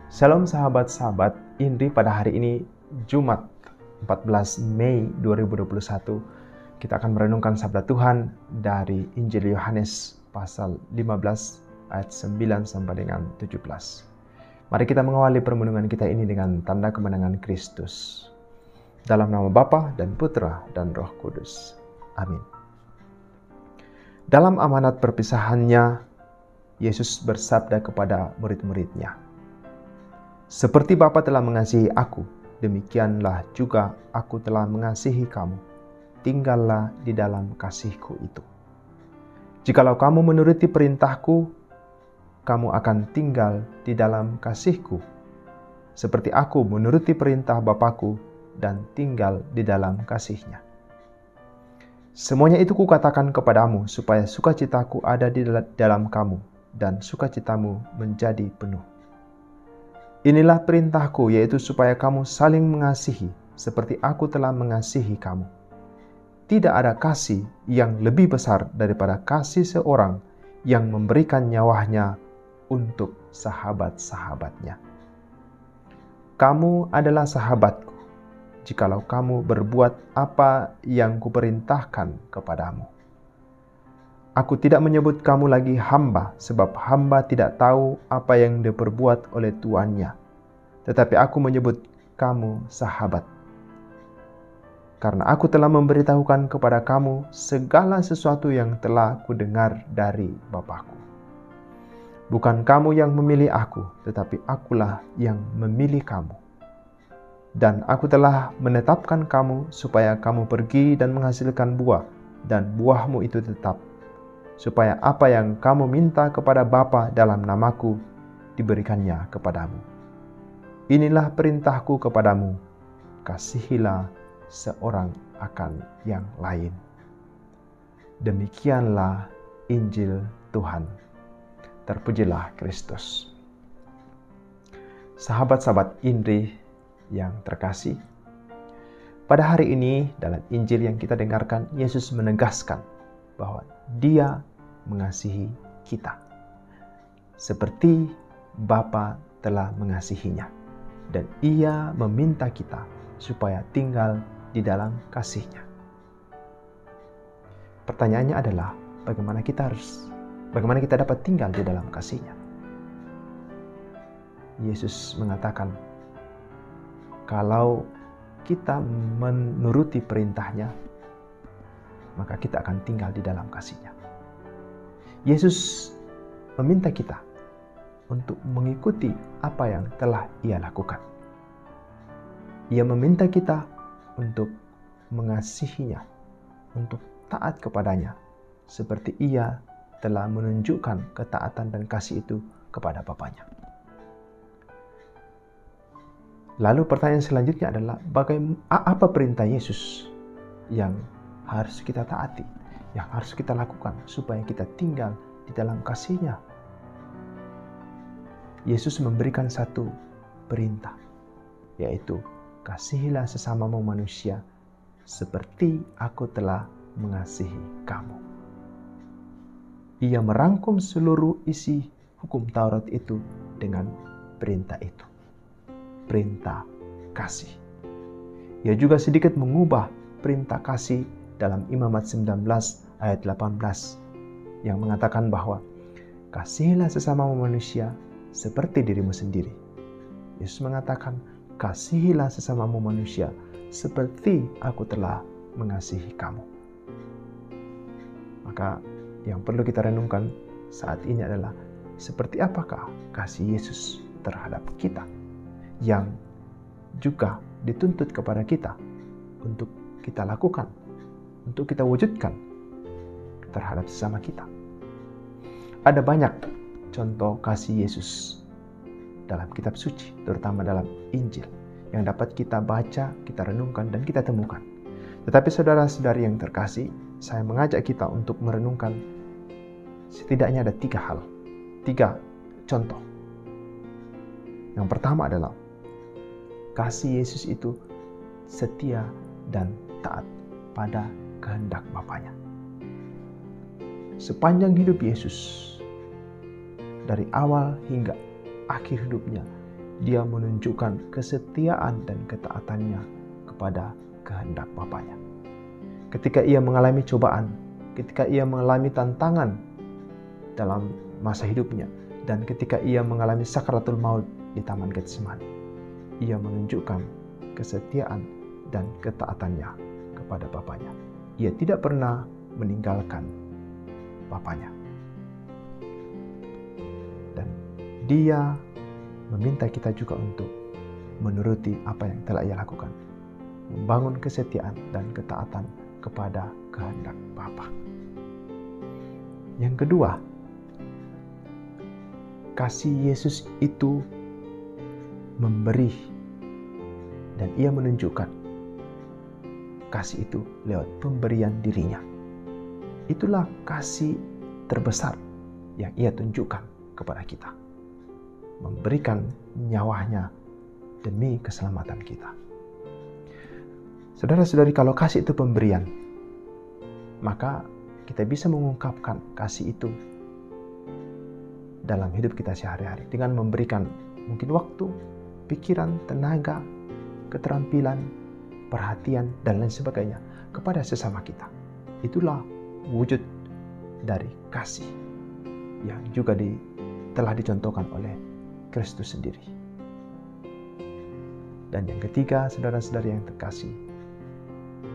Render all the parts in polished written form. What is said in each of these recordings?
Shalom sahabat-sahabat Indri, pada hari ini Jumat 14 Mei 2021 kita akan merenungkan sabda Tuhan dari Injil Yohanes pasal 15 ayat 9 sampai dengan 17. Mari kita mengawali permenungan kita ini dengan tanda kemenangan Kristus. Dalam nama Bapa dan Putra dan Roh Kudus. Amin. Dalam amanat perpisahannya, Yesus bersabda kepada murid-muridnya, "Seperti Bapa telah mengasihi aku, demikianlah juga aku telah mengasihi kamu. Tinggallah di dalam kasihku itu. Jikalau kamu menuruti perintahku, kamu akan tinggal di dalam kasihku, seperti aku menuruti perintah Bapakku dan tinggal di dalam kasihnya. Semuanya itu kukatakan kepadamu, supaya sukacitaku ada di dalam kamu, dan sukacitamu menjadi penuh. Inilah perintahku, yaitu supaya kamu saling mengasihi, seperti aku telah mengasihi kamu. Tidak ada kasih yang lebih besar daripada kasih seorang yang memberikan nyawanya untuk sahabat-sahabatnya. Kamu adalah sahabatku, jikalau kamu berbuat apa yang kuperintahkan kepadamu. Aku tidak menyebut kamu lagi hamba, sebab hamba tidak tahu apa yang diperbuat oleh tuannya. Tetapi aku menyebut kamu sahabat, karena aku telah memberitahukan kepada kamu segala sesuatu yang telah kudengar dari Bapakku. Bukan kamu yang memilih aku, tetapi akulah yang memilih kamu. Dan aku telah menetapkan kamu supaya kamu pergi dan menghasilkan buah, dan buahmu itu tetap, supaya apa yang kamu minta kepada Bapa dalam namaku diberikannya kepadamu. Inilah perintahku kepadamu, kasihilah seorang akan yang lain." Demikianlah Injil Tuhan. Terpujilah Kristus. Sahabat-sahabat Indri yang terkasih, pada hari ini dalam Injil yang kita dengarkan, Yesus menegaskan bahwa Dia mengasihi kita seperti Bapa telah mengasihinya, dan Ia meminta kita supaya tinggal di dalam kasih-Nya. Pertanyaannya adalah bagaimana kita dapat tinggal di dalam kasih-Nya? Yesus mengatakan, kalau kita menuruti perintah-Nya, maka kita akan tinggal di dalam kasih-Nya. Yesus meminta kita untuk mengikuti apa yang telah Ia lakukan. Ia meminta kita untuk mengasihinya, untuk taat kepadanya, seperti Ia telah menunjukkan ketaatan dan kasih itu kepada Bapanya. Lalu pertanyaan selanjutnya adalah, apa perintah Yesus yang harus kita taati, yang harus kita lakukan supaya kita tinggal di dalam kasih-Nya? Yesus memberikan satu perintah, yaitu kasihilah sesamamu manusia seperti aku telah mengasihi kamu. Ia merangkum seluruh isi hukum Taurat itu dengan perintah itu, perintah kasih. Ia juga sedikit mengubah perintah kasih dalam Imamat 19 ayat 18 yang mengatakan bahwa kasihilah sesamamu manusia seperti dirimu sendiri. Yesus mengatakan, kasihilah sesamamu manusia seperti aku telah mengasihi kamu. Maka yang perlu kita renungkan saat ini adalah, seperti apakah kasih Yesus terhadap kita yang juga dituntut kepada kita untuk kita lakukan, untuk kita wujudkan terhadap sesama kita. Ada banyak contoh kasih Yesus dalam kitab suci, terutama dalam Injil, yang dapat kita baca, kita renungkan, dan kita temukan. Tetapi saudara-saudari yang terkasih, saya mengajak kita untuk merenungkan setidaknya ada 3 contoh. Yang pertama adalah kasih Yesus itu setia dan taat pada kehendak Bapanya. Sepanjang hidup Yesus, dari awal hingga akhir hidupnya, dia menunjukkan kesetiaan dan ketaatannya kepada kehendak Bapanya. Ketika ia mengalami cobaan, ketika ia mengalami tantangan dalam masa hidupnya, dan ketika ia mengalami sakaratul maut di Taman Getsemani, ia menunjukkan kesetiaan dan ketaatannya kepada Bapanya. Ia tidak pernah meninggalkan Bapanya. Dan dia meminta kita juga untuk menuruti apa yang telah ia lakukan, membangun kesetiaan dan ketaatan kepada kehendak Bapa. Yang kedua, kasih Yesus itu memberi, dan ia menunjukkan kasih itu lewat pemberian dirinya. Itulah kasih terbesar yang ia tunjukkan kepada kita, memberikan nyawanya demi keselamatan kita. Saudara-saudari, kalau kasih itu pemberian, maka kita bisa mengungkapkan kasih itu dalam hidup kita sehari-hari dengan memberikan mungkin waktu, pikiran, tenaga, keterampilan, perhatian, dan lain sebagainya kepada sesama kita. Itulah wujud dari kasih yang juga telah dicontohkan oleh Kristus sendiri. Dan yang ketiga, saudara-saudari yang terkasih,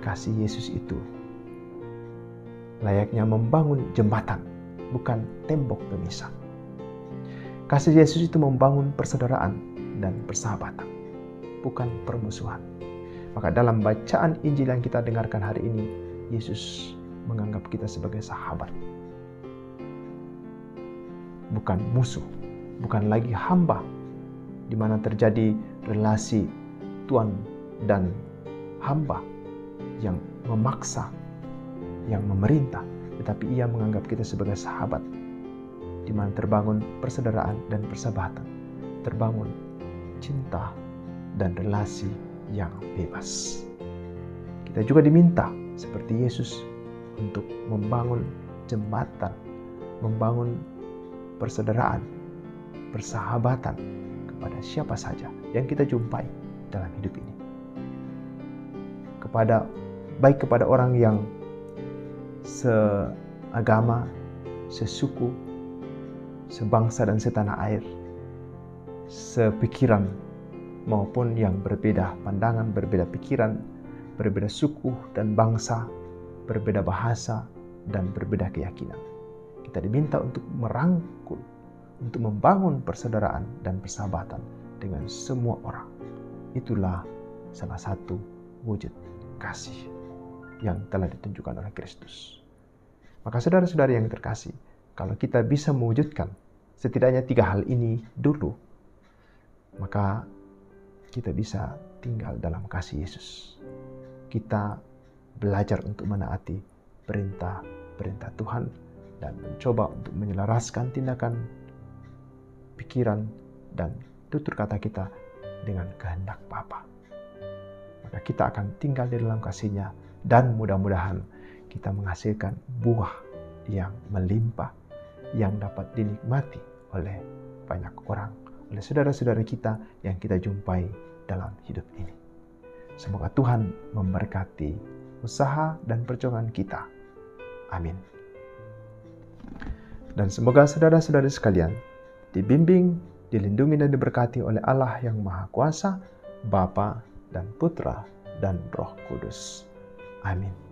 kasih Yesus itu layaknya membangun jembatan, bukan tembok pemisah. Kasih Yesus itu membangun persaudaraan dan persahabatan, bukan permusuhan. Maka dalam bacaan Injil yang kita dengarkan hari ini, Yesus menganggap kita sebagai sahabat, bukan musuh, bukan lagi hamba, di mana terjadi relasi Tuhan dan hamba yang memaksa, yang memerintah, tetapi ia menganggap kita sebagai sahabat, di mana terbangun persaudaraan dan persahabatan, terbangun cinta dan relasi yang bebas. Kita juga diminta seperti Yesus untuk membangun jembatan, membangun persaudaraan, persahabatan kepada siapa saja yang kita jumpai dalam hidup ini. Baik kepada orang yang seagama, sesuku, sebangsa dan setanah air, sepikiran, maupun yang berbeda pandangan, berbeda pikiran, berbeda suku dan bangsa, berbeda bahasa, dan berbeda keyakinan. Kita diminta untuk merangkul, untuk membangun persaudaraan dan persahabatan dengan semua orang. Itulah salah satu wujud kasih yang telah ditunjukkan oleh Kristus. Maka saudara-saudari yang terkasih, kalau kita bisa mewujudkan setidaknya 3 hal ini dulu, maka kita bisa tinggal dalam kasih Yesus. Kita belajar untuk menaati perintah-perintah Tuhan dan mencoba untuk menyelaraskan tindakan, pikiran, dan tutur kata kita dengan kehendak Bapa. Maka kita akan tinggal di dalam kasih-Nya dan mudah-mudahan kita menghasilkan buah yang melimpah yang dapat dinikmati oleh banyak orang, oleh saudara-saudara kita yang kita jumpai dalam hidup ini. Semoga Tuhan memberkati usaha dan perjuangan kita. Amin. Dan semoga saudara-saudari sekalian dibimbing, dilindungi dan diberkati oleh Allah yang Maha Kuasa, Bapa dan Putra dan Roh Kudus. Amin.